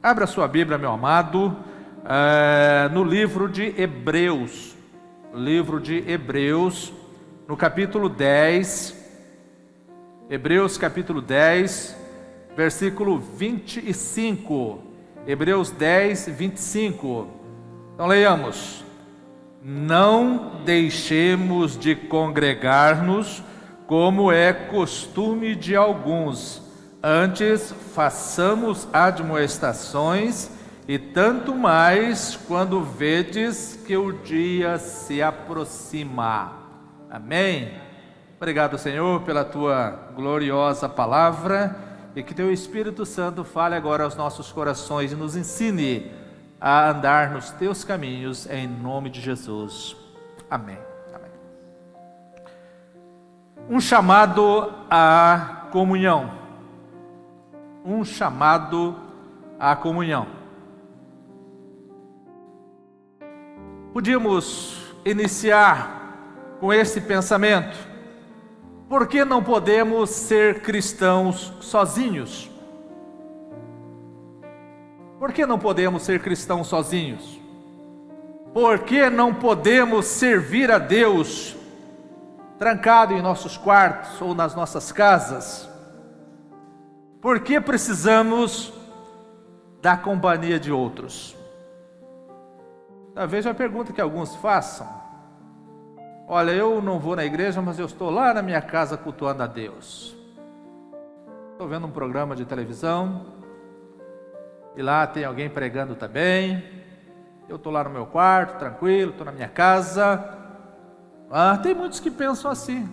Abra sua Bíblia, meu amado, no livro de Hebreus. No capítulo 10. Hebreus capítulo 10, versículo 25. Hebreus 10, 25. Então leiamos. Não deixemos de congregar-nos, como é costume de alguns. Antes, façamos admoestações, e tanto mais quando vedes que o dia se aproxima. Amém? Obrigado, Senhor, pela Tua gloriosa palavra, e que Teu Espírito Santo fale agora aos nossos corações e nos ensine a andar nos Teus caminhos, em nome de Jesus. Amém. Amém. Um chamado à comunhão. Um chamado à comunhão. Podíamos iniciar com esse pensamento: por que não podemos ser cristãos sozinhos? Por que não podemos ser cristãos sozinhos? Por que não podemos servir a Deus trancado em nossos quartos ou nas nossas casas? Por que precisamos da companhia de outros? Talvez a pergunta que alguns façam: olha, eu não vou na igreja, mas eu estou lá na minha casa cultuando a Deus. Estou vendo um programa de televisão, e lá tem alguém pregando também. Eu estou lá no meu quarto, tranquilo, estou na minha casa. Tem muitos que pensam assim: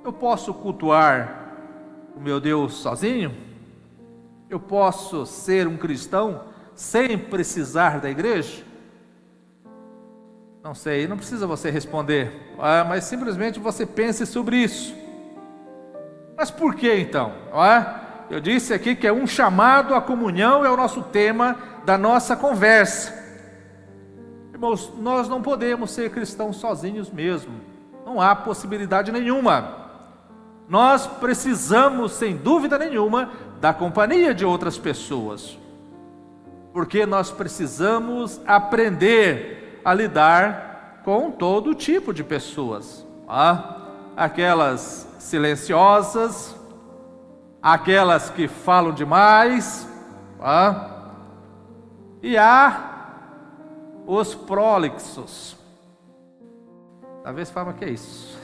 eu posso cultuar o meu Deus sozinho? Eu posso ser um cristão sem precisar da igreja? Não sei, não precisa você responder, mas simplesmente você pense sobre isso. Mas por que então? Eu disse aqui que é um chamado à comunhão, é o nosso tema da nossa conversa. Irmãos, nós não podemos ser cristãos sozinhos mesmo. Não há possibilidade nenhuma. Nós precisamos, sem dúvida nenhuma, da companhia de outras pessoas. Porque nós precisamos aprender a lidar com todo tipo de pessoas. Aquelas silenciosas, aquelas que falam demais, e há os prolixos. Talvez fala que é isso.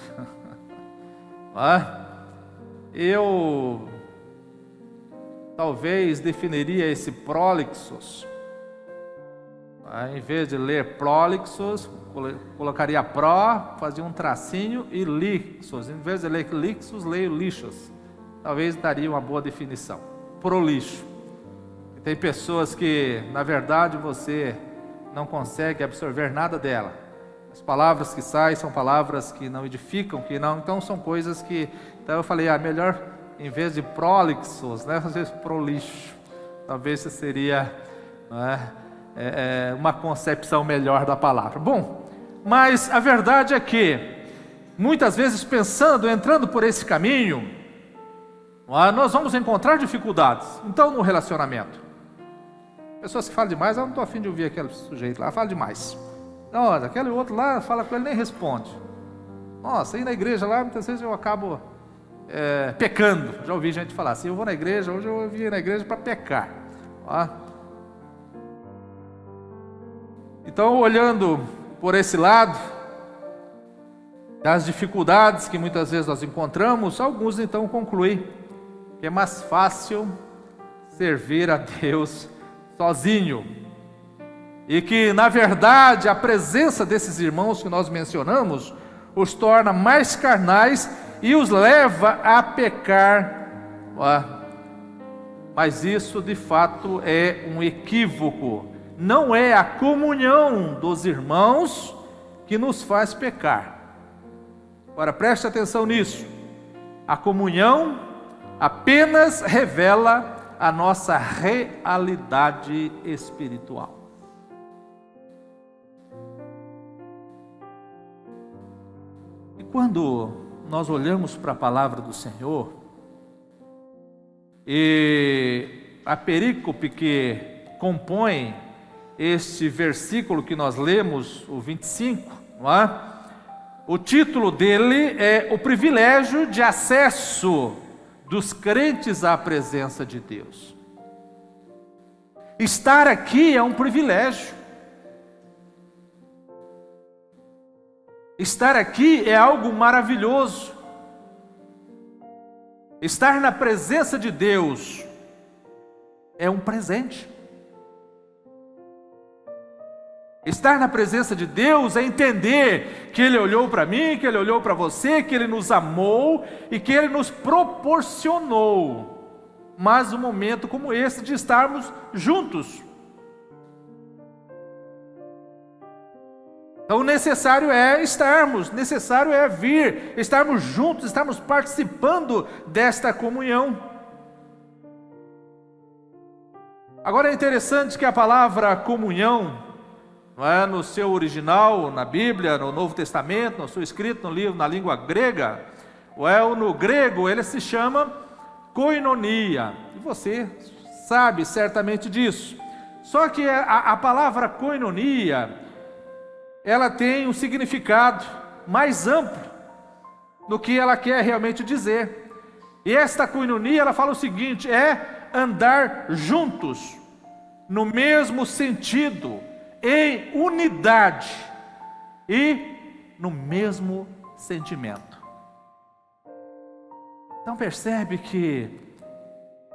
Eu talvez definiria esse prolixos, em vez de ler prolixos, colocaria pró, fazia um tracinho, e lixos. Em vez de ler lixos, leio lixos. Talvez daria uma boa definição. Prolixo. Tem pessoas que, na verdade, você não consegue absorver nada dela. As palavras que saem são palavras que não edificam, então são coisas que... Então eu falei, melhor, em vez de prolixos, fazer prolixo. Talvez isso seria uma concepção melhor da palavra. Bom, mas a verdade é que, muitas vezes entrando por esse caminho, nós vamos encontrar dificuldades. Então, no relacionamento, pessoas que falam demais, eu não estou afim de ouvir aquele sujeito lá, fala demais. Não, aquele outro lá, fala com ele, nem responde. Nossa, ir na igreja lá, muitas vezes eu acabo pecando. Já ouvi gente falar assim: eu vou na igreja, hoje eu vim na igreja para pecar. Então, olhando por esse lado, das dificuldades que muitas vezes nós encontramos, alguns então concluem que é mais fácil servir a Deus sozinho, e que na verdade a presença desses irmãos que nós mencionamos os torna mais carnais e os leva a pecar. Mas isso de fato é um equívoco. Não é a comunhão dos irmãos que nos faz pecar. Agora preste atenção nisso. A comunhão apenas revela a nossa realidade espiritual. E quando nós olhamos para a palavra do Senhor, e a perícope que compõe este versículo que nós lemos, o 25, não é? O título dele é o privilégio de acesso dos crentes à presença de Deus. Estar aqui é um privilégio. Estar aqui é algo maravilhoso. Estar na presença de Deus é um presente. Estar na presença de Deus é entender que Ele olhou para mim, que Ele olhou para você, que Ele nos amou e que Ele nos proporcionou mais um momento como esse de estarmos juntos. Então, necessário é estarmos, necessário é vir, estarmos juntos, estarmos participando desta comunhão. Agora é interessante que a palavra comunhão, não é, no seu original, na Bíblia, no Novo Testamento, no seu escrito no livro, na língua grega, ou no grego, ele se chama koinonia. E você sabe certamente disso. Só que a palavra koinonia, ela tem um significado mais amplo do que ela quer realmente dizer. E esta koinonia, ela fala o seguinte: é andar juntos, no mesmo sentido, em unidade e no mesmo sentimento. Então percebe que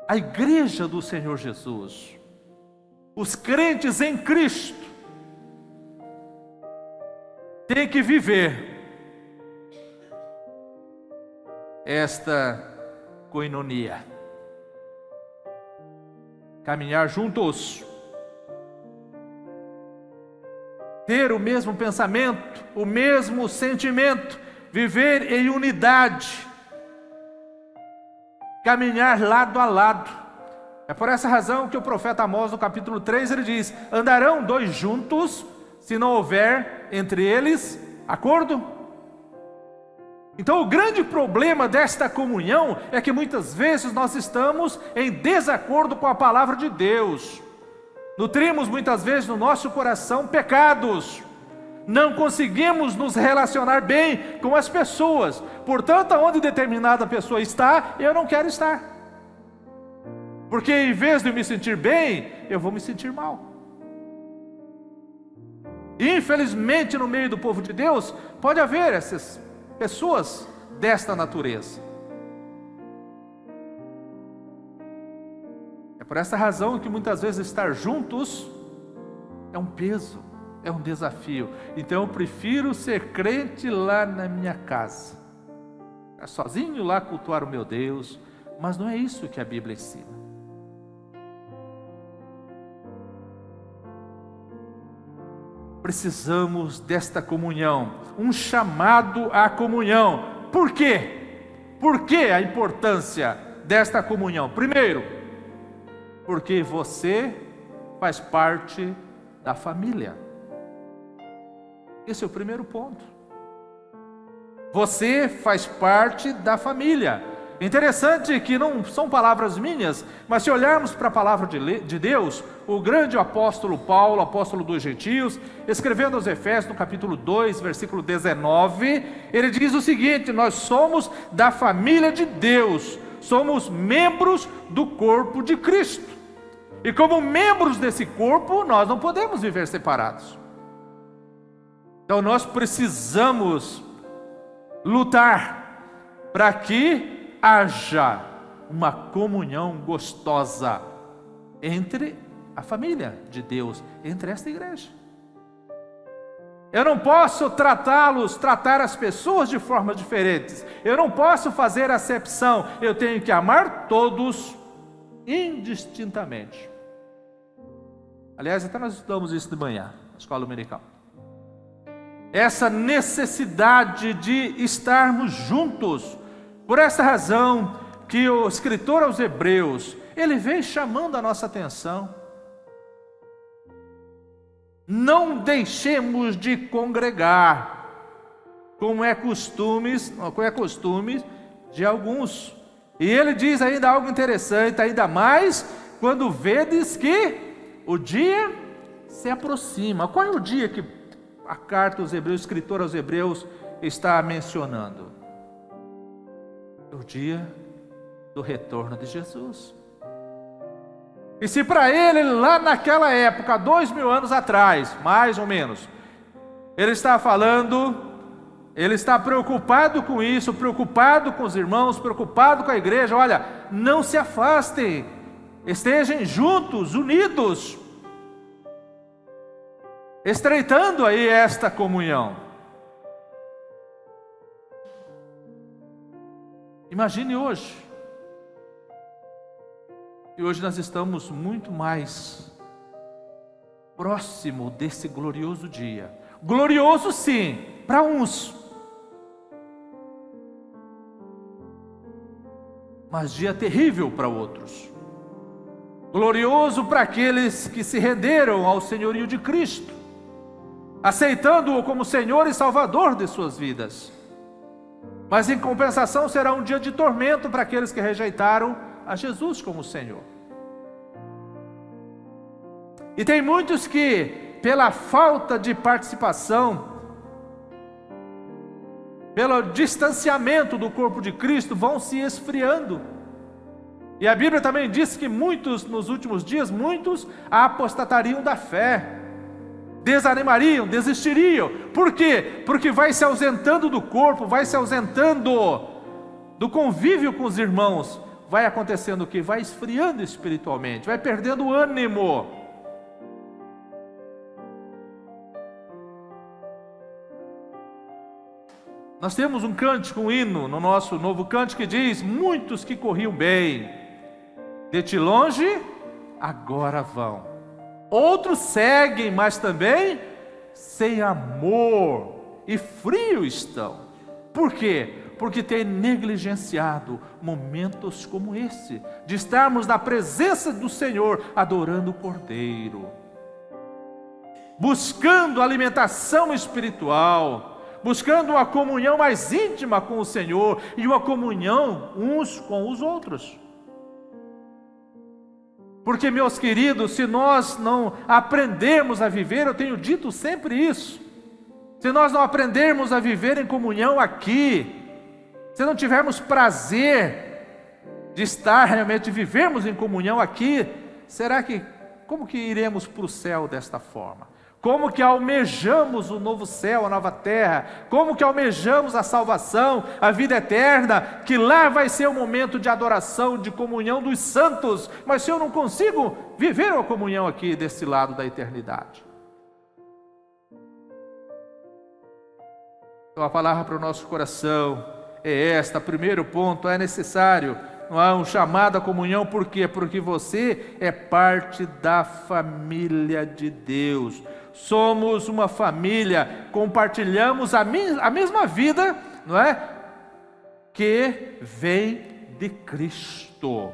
a igreja do Senhor Jesus, os crentes em Cristo, tem que viver esta koinonia, caminhar juntos, ter o mesmo pensamento, o mesmo sentimento, viver em unidade, caminhar lado a lado. É por essa razão que o profeta Amós, no capítulo 3, ele diz: andarão dois juntos, se não houver entre eles acordo? Então o grande problema desta comunhão é que muitas vezes nós estamos em desacordo com a palavra de Deus. Nutrimos muitas vezes no nosso coração pecados. Não conseguimos nos relacionar bem com as pessoas. Portanto, onde determinada pessoa está, eu não quero estar. Porque em vez de me sentir bem, eu vou me sentir mal. Infelizmente, no meio do povo de Deus, pode haver essas pessoas desta natureza. É por essa razão que muitas vezes estar juntos é um peso, é um desafio. Então eu prefiro ser crente lá na minha casa, ficar sozinho lá cultuar o meu Deus, mas não é isso que a Bíblia ensina. Precisamos desta comunhão, um chamado à comunhão. Por quê? Por que a importância desta comunhão? Primeiro, porque você faz parte da família. Esse é o primeiro ponto. Você faz parte da família. Interessante que não são palavras minhas, mas se olharmos para a palavra de Deus, o grande apóstolo Paulo, apóstolo dos gentios, escrevendo aos Efésios, no capítulo 2, versículo 19, ele diz o seguinte: nós somos da família de Deus, somos membros do corpo de Cristo. E como membros desse corpo, nós não podemos viver separados. Então nós precisamos lutar para que haja uma comunhão gostosa entre a família de Deus, entre esta igreja. Eu não posso tratar as pessoas de formas diferentes. Eu não posso fazer acepção. Eu tenho que amar todos indistintamente. Aliás, até nós estudamos isso de manhã, na escola dominical. Essa necessidade de estarmos juntos. Por essa razão que o escritor aos Hebreus, ele vem chamando a nossa atenção. Não deixemos de congregar, como é costume de alguns. E ele diz ainda algo interessante: ainda mais quando vedes que o dia se aproxima. Qual é o dia que a carta aos Hebreus, o escritor aos Hebreus está mencionando? O dia do retorno de Jesus. E se para ele, lá naquela época, 2000 anos atrás, mais ou menos, ele está falando, ele está preocupado com isso, preocupado com os irmãos, preocupado com a igreja. Olha, não se afastem, estejam juntos, unidos, estreitando aí esta comunhão. Imagine hoje. E hoje nós estamos muito mais próximo desse glorioso dia. Glorioso sim, para uns, mas dia terrível para outros. Glorioso para aqueles que se renderam ao senhorio de Cristo, aceitando-o como Senhor e Salvador de suas vidas. Mas em compensação será um dia de tormento para aqueles que rejeitaram a Jesus como Senhor. E tem muitos que, pela falta de participação, pelo distanciamento do corpo de Cristo, vão se esfriando. E a Bíblia também diz que muitos, nos últimos dias, muitos apostatariam da fé, desanimariam, desistiriam. Por quê? Porque vai se ausentando do corpo, vai se ausentando do convívio com os irmãos. Vai acontecendo o quê? Vai esfriando espiritualmente, vai perdendo o ânimo. Nós temos um cântico, um hino no nosso novo cântico que diz: muitos que corriam bem, de ti longe, agora vão. Outros seguem, mas também sem amor e frio estão. Por quê? Porque têm negligenciado momentos como esse, de estarmos na presença do Senhor, adorando o Cordeiro, buscando alimentação espiritual, buscando uma comunhão mais íntima com o Senhor e uma comunhão uns com os outros. Porque, meus queridos, se nós não aprendermos a viver, eu tenho dito sempre isso, se nós não aprendermos a viver em comunhão aqui, se não tivermos prazer de estar realmente, vivermos em comunhão aqui, como que iremos para o céu desta forma? Como que almejamos o novo céu, a nova terra? Como que almejamos a salvação, a vida eterna? Que lá vai ser um momento de adoração, de comunhão dos santos. Mas se eu não consigo viver uma comunhão aqui desse lado da eternidade? Então a palavra para o nosso coração é esta. Primeiro ponto, é necessário, não há um chamado à comunhão. Por quê? Porque você é parte da família de Deus. Somos uma família, compartilhamos a mesma vida, não é? Que vem de Cristo.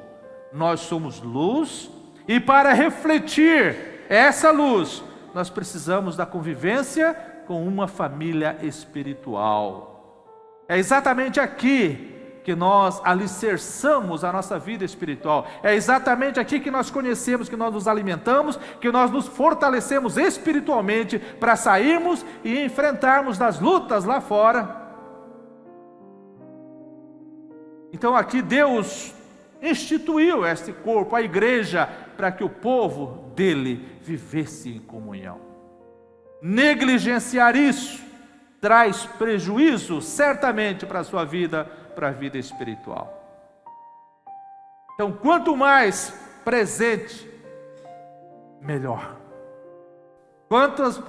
Nós somos luz, e para refletir essa luz, nós precisamos da convivência com uma família espiritual. É exatamente aqui que nós alicerçamos a nossa vida espiritual. É exatamente aqui que nós conhecemos, que nós nos alimentamos, que nós nos fortalecemos espiritualmente para sairmos e enfrentarmos das lutas lá fora. Então aqui Deus instituiu este corpo, a igreja, para que o povo dele vivesse em comunhão. Negligenciar isso traz prejuízo certamente para a sua vida, para a vida espiritual. Então, quanto mais presente, melhor.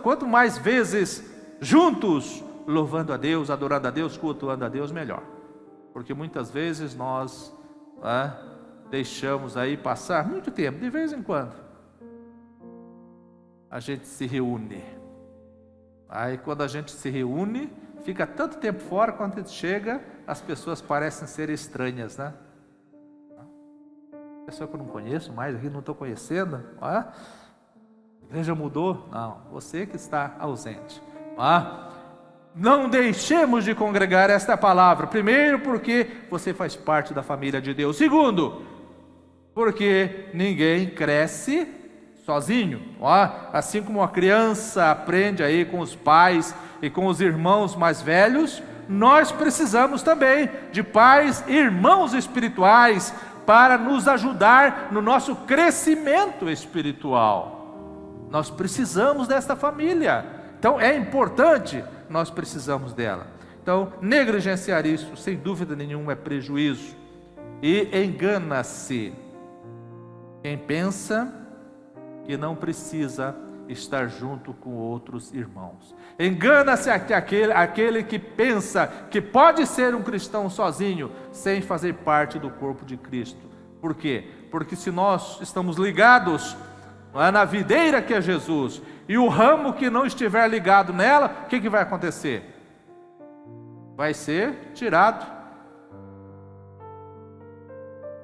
Quanto mais vezes juntos, louvando a Deus, adorando a Deus, cultuando a Deus, melhor. Porque muitas vezes nós deixamos aí passar muito tempo, de vez em quando a gente se reúne. Aí quando a gente se reúne, fica tanto tempo fora, quando a gente chega, as pessoas parecem ser estranhas, né? Pessoa que eu não conheço mais, aqui não estou conhecendo, a igreja mudou? Não, você que está ausente. Não deixemos de congregar esta palavra. Primeiro, porque você faz parte da família de Deus. Segundo, porque ninguém cresce sozinho. Assim como a criança aprende aí com os pais e com os irmãos mais velhos, nós precisamos também de pais e irmãos espirituais para nos ajudar no nosso crescimento espiritual. Nós precisamos desta família. Então é importante, nós precisamos dela. Então, negligenciar isso, sem dúvida nenhuma, é prejuízo. E engana-se quem pensa que não precisa estar junto com outros irmãos. Engana-se aquele que pensa que pode ser um cristão sozinho, sem fazer parte do corpo de Cristo. Por quê? Porque se nós estamos ligados na videira que é Jesus, e o ramo que não estiver ligado nela, o que vai acontecer? Vai ser tirado.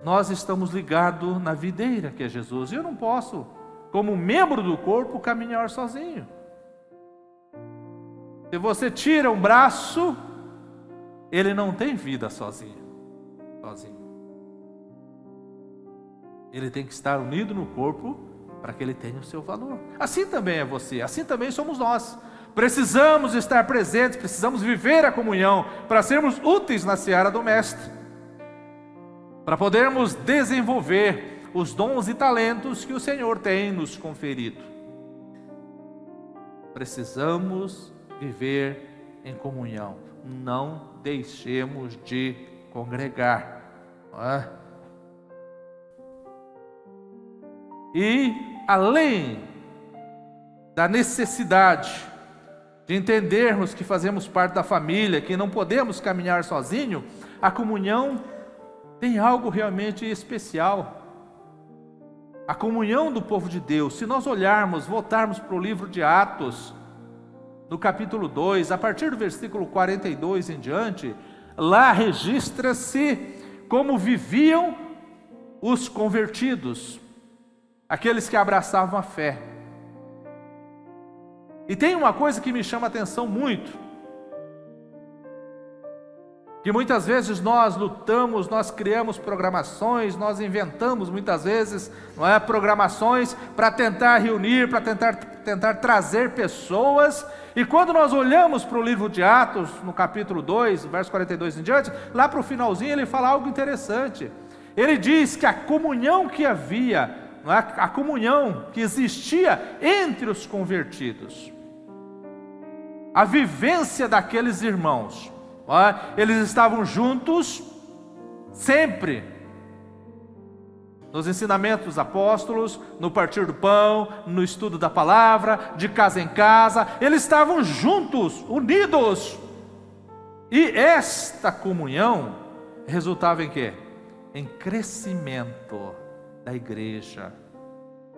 Nós estamos ligados na videira que é Jesus, e eu não posso, como membro do corpo, caminhar sozinho. Se você tira um braço, ele não tem vida sozinho. Ele tem que estar unido no corpo para que ele tenha o seu valor. Assim também é você, assim também somos nós. Precisamos estar presentes, precisamos viver a comunhão para sermos úteis na seara do Mestre, para podermos desenvolver os dons e talentos que o Senhor tem nos conferido. Precisamos viver em comunhão, não deixemos de congregar, não é? E além da necessidade de entendermos que fazemos parte da família, que não podemos caminhar sozinho, a comunhão tem algo realmente especial. A comunhão do povo de Deus, se nós voltarmos para o livro de Atos, no capítulo 2, a partir do versículo 42 em diante, lá registra-se como viviam os convertidos, aqueles que abraçavam a fé. E tem uma coisa que me chama a atenção muito, que muitas vezes nós lutamos, nós criamos programações, nós inventamos muitas vezes, não é, programações para tentar reunir, para tentar trazer pessoas, e quando nós olhamos para o livro de Atos, no capítulo 2, verso 42 em diante, lá para o finalzinho ele fala algo interessante. Ele diz que a comunhão que havia, não é, a comunhão que existia entre os convertidos, a vivência daqueles irmãos, eles estavam juntos sempre, nos ensinamentos dos apóstolos, no partir do pão, no estudo da palavra, de casa em casa, eles estavam juntos, unidos, e esta comunhão resultava em quê? Em crescimento da igreja,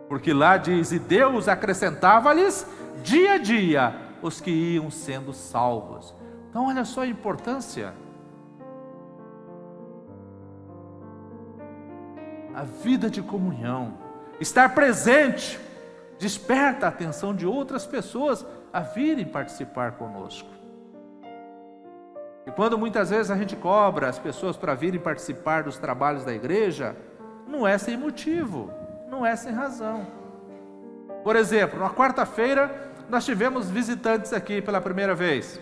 porque lá diz, e Deus acrescentava-lhes dia a dia os que iam sendo salvos. Então olha só a importância. A vida de comunhão, estar presente, desperta a atenção de outras pessoas a virem participar conosco. E quando muitas vezes a gente cobra as pessoas para virem participar dos trabalhos da igreja, não é sem motivo, não é sem razão. Por exemplo, na quarta-feira nós tivemos visitantes aqui pela primeira vez.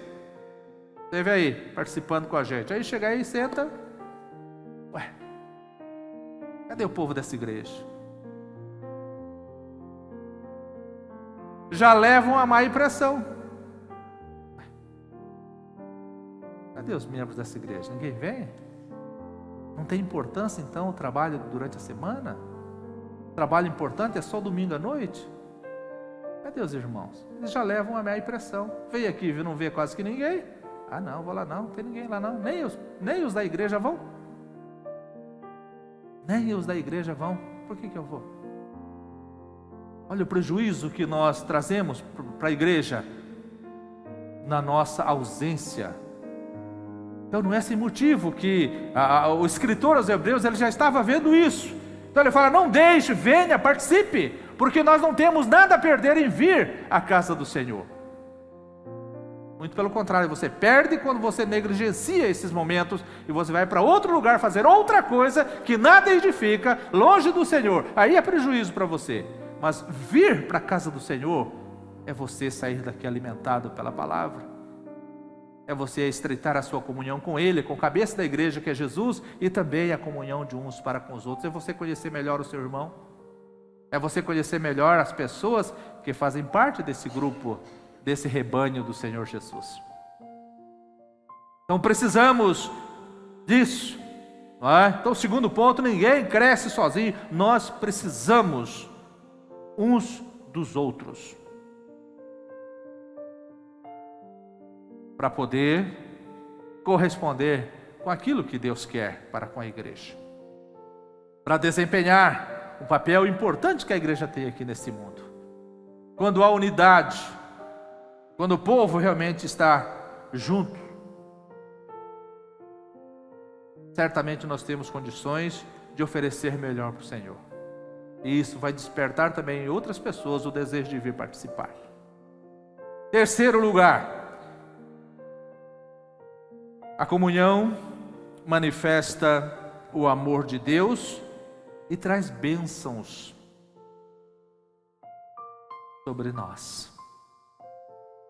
Esteve aí, participando com a gente. Aí chega aí e senta. Ué, cadê o povo dessa igreja? Já levam a má impressão. Ué, cadê os membros dessa igreja? Ninguém vem? Não tem importância então o trabalho durante a semana? O trabalho importante é só domingo à noite? Cadê os irmãos? Eles já levam a má impressão. Veio aqui e não vê quase que ninguém. Ah não, vou lá não tem ninguém lá não. Nem os da igreja vão. Nem os da igreja vão. Por que eu vou? Olha o prejuízo que nós trazemos para a igreja na nossa ausência. Então não é sem motivo que o escritor aos Hebreus ele já estava vendo isso. Então ele fala, não deixe, venha, participe, porque nós não temos nada a perder em vir à casa do Senhor. Muito pelo contrário, você perde quando você negligencia esses momentos e você vai para outro lugar fazer outra coisa que nada edifica, longe do Senhor. Aí é prejuízo para você. Mas vir para a casa do Senhor é você sair daqui alimentado pela palavra. É você estreitar a sua comunhão com Ele, com a cabeça da igreja que é Jesus, e também a comunhão de uns para com os outros. É você conhecer melhor o seu irmão. É você conhecer melhor as pessoas que fazem parte desse grupo, desse rebanho do Senhor Jesus. Então precisamos disso, não é? Então, segundo ponto, ninguém cresce sozinho. Nós precisamos uns dos outros para poder corresponder com aquilo que Deus quer para com a igreja, para desempenhar o papel importante que a igreja tem aqui nesse mundo. Quando há unidade, quando o povo realmente está junto, certamente nós temos condições de oferecer melhor para o Senhor. E isso vai despertar também em outras pessoas o desejo de vir participar. Terceiro lugar, a comunhão manifesta o amor de Deus e traz bênçãos sobre nós.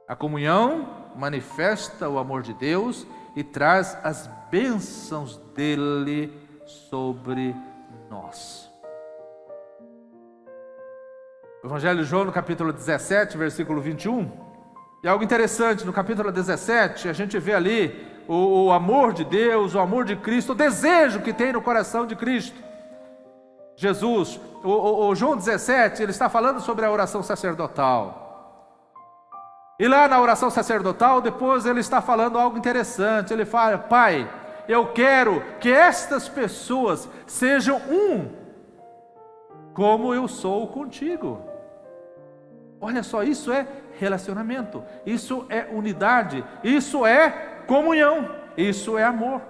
A comunhão manifesta o amor de Deus e traz as bênçãos dele sobre nós. O Evangelho de João, no capítulo 17, versículo 21, é algo interessante. No capítulo 17, a gente vê ali o amor de Deus, o amor de Cristo, o desejo que tem no coração de Cristo. Jesus, o João 17, ele está falando sobre a oração sacerdotal. E lá na oração sacerdotal, depois ele está falando algo interessante. Ele fala: Pai, eu quero que estas pessoas sejam um, como eu sou contigo. Olha só, isso é relacionamento, isso é unidade, isso é comunhão, isso é amor.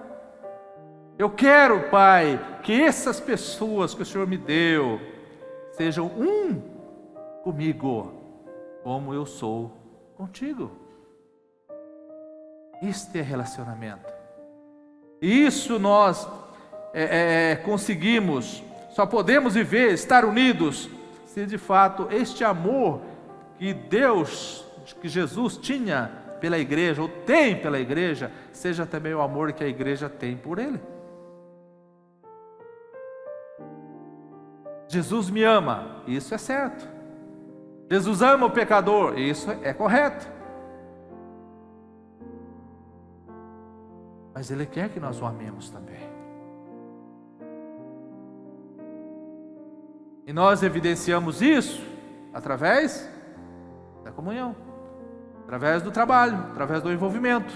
Eu quero, Pai, que essas pessoas que o Senhor me deu sejam um comigo, como eu sou contigo. Este é relacionamento. Isso nós conseguimos, só podemos viver, estar unidos, se de fato este amor que Deus, que Jesus tinha pela igreja, ou tem pela igreja, seja também o amor que a igreja tem por Ele. Jesus me ama, isso é certo. Jesus ama o pecador, isso é correto. Mas Ele quer que nós o amemos também. E nós evidenciamos isso através da comunhão, através do trabalho, através do envolvimento,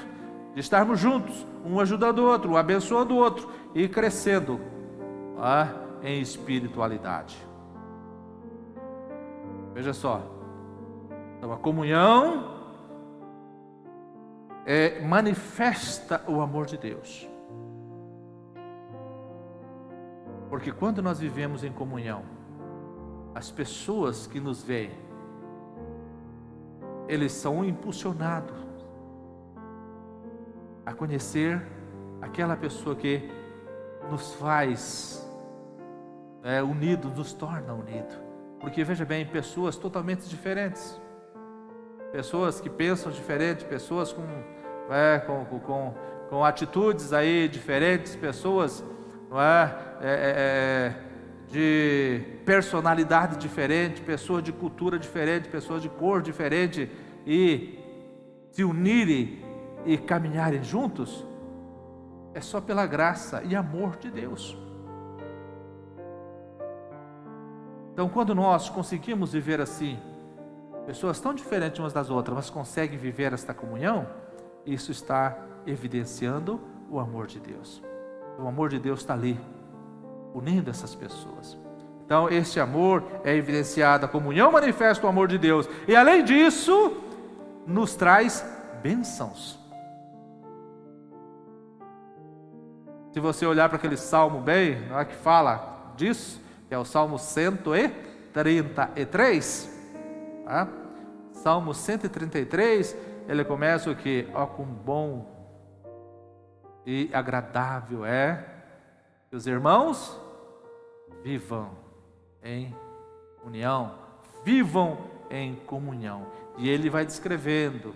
de estarmos juntos, um ajudando o outro, um abençoando o outro e crescendo em espiritualidade. Veja só, então a comunhão manifesta o amor de Deus, porque quando nós vivemos em comunhão, as pessoas que nos veem, eles são impulsionados a conhecer aquela pessoa que nos faz unidos, nos torna unidos. Porque veja bem, pessoas totalmente diferentes, pessoas que pensam diferente, pessoas com atitudes aí diferentes, pessoas de personalidade diferente, pessoas de cultura diferente, pessoas de cor diferente, e se unirem e caminharem juntos, é só pela graça e amor de Deus. Então, quando nós conseguimos viver assim, pessoas tão diferentes umas das outras, mas conseguem viver esta comunhão, isso está evidenciando o amor de Deus. O amor de Deus está ali, unindo essas pessoas. Então, este amor é evidenciado, a comunhão manifesta o amor de Deus, e além disso, nos traz bênçãos. Se você olhar para aquele salmo bem, que fala disso, que é o Salmo 133, Salmo 133, ele começa o quê? Ó, quão bom e agradável é que os irmãos vivam em união, vivam em comunhão. E ele vai descrevendo,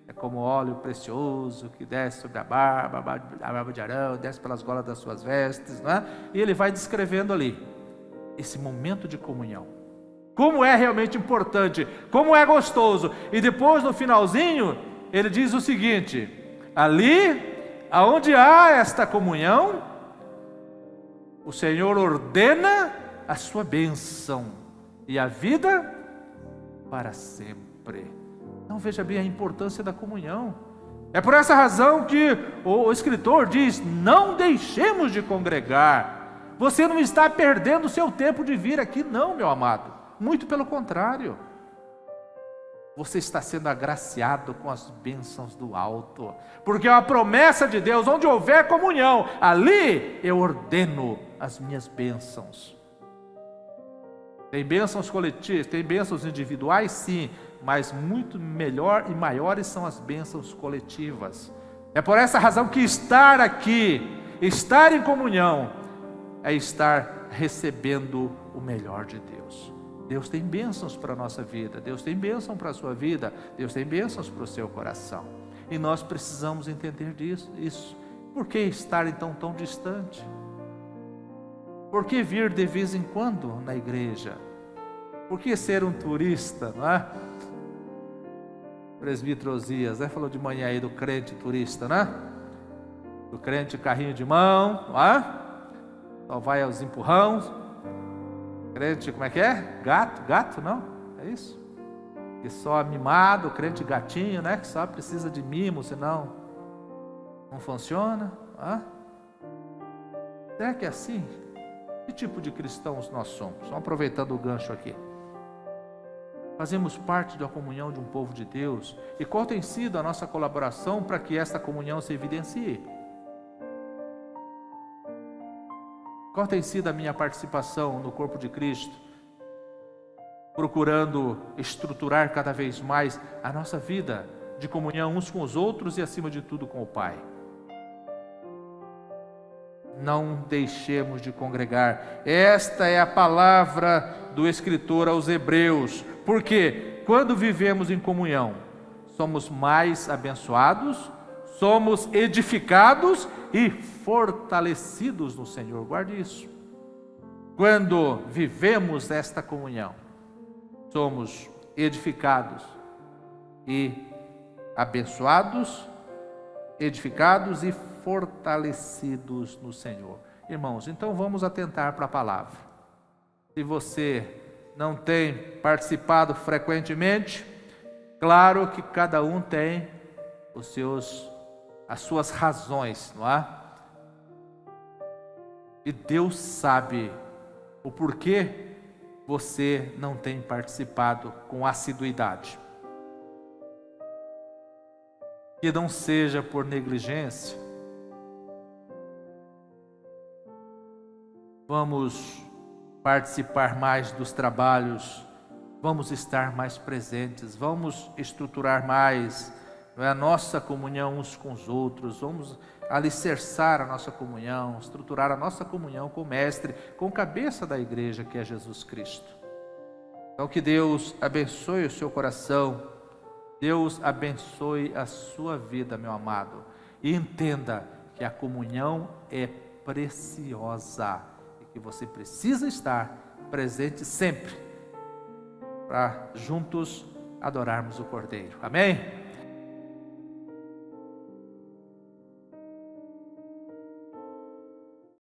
é como óleo precioso que desce sobre a barba de Arão, desce pelas golas das suas vestes, não é? E ele vai descrevendo ali esse momento de comunhão, como é realmente importante, como é gostoso. E depois, no finalzinho, ele diz o seguinte: ali aonde há esta comunhão, o Senhor ordena a sua bênção e a vida para sempre. Então veja bem a importância da comunhão. É por essa razão que o escritor diz: não deixemos de congregar. Você não está perdendo o seu tempo de vir aqui, não, meu amado. Muito pelo contrário. Você está sendo agraciado com as bênçãos do alto, porque é uma promessa de Deus: onde houver comunhão, ali eu ordeno as minhas bênçãos. Tem bênçãos coletivas, tem bênçãos individuais, sim, mas muito melhor e maiores são as bênçãos coletivas. É por essa razão que estar aqui, estar em comunhão, é estar recebendo o melhor de Deus. Deus tem bênçãos para a nossa vida, Deus tem bênção para a sua vida, Deus tem bênçãos para o seu coração. E nós precisamos entender isso. Por que estar então tão distante? Por que vir de vez em quando na igreja? Por que ser um turista, não é? Presbítero Osias, né? Falou de manhã aí do crente turista, né? Do crente carrinho de mão, não é? Só vai aos empurrões. Crente, como é que é? Gato, não? É isso? Que só mimado, crente gatinho, né? Que só precisa de mimo, senão não funciona. Ah? Será que é assim? Que tipo de cristãos nós somos? Só aproveitando o gancho aqui. Fazemos parte da comunhão de um povo de Deus. E qual tem sido a nossa colaboração para que esta comunhão se evidencie? Qual tem sido a minha participação no corpo de Cristo? Procurando estruturar cada vez mais a nossa vida de comunhão uns com os outros e, acima de tudo, com o Pai. Não deixemos de congregar. Esta é a palavra do escritor aos Hebreus. Porque quando vivemos em comunhão, somos mais abençoados, somos edificados e fortalecidos no Senhor. Guarde isso. Quando vivemos esta comunhão, somos edificados e abençoados, edificados e fortalecidos no Senhor. Irmãos, então vamos atentar para a palavra. Se você não tem participado frequentemente, claro que cada um tem as suas razões, não é? E Deus sabe o porquê você não tem participado com assiduidade. Que não seja por negligência. Vamos participar mais dos trabalhos, vamos estar mais presentes, vamos estruturar mais a nossa comunhão uns com os outros, vamos alicerçar a nossa comunhão, estruturar a nossa comunhão com o Mestre, com o cabeça da igreja, que é Jesus Cristo. Então que Deus abençoe o seu coração, Deus abençoe a sua vida, meu amado, e entenda que a comunhão é preciosa e que você precisa estar presente sempre para juntos adorarmos o Cordeiro. Amém?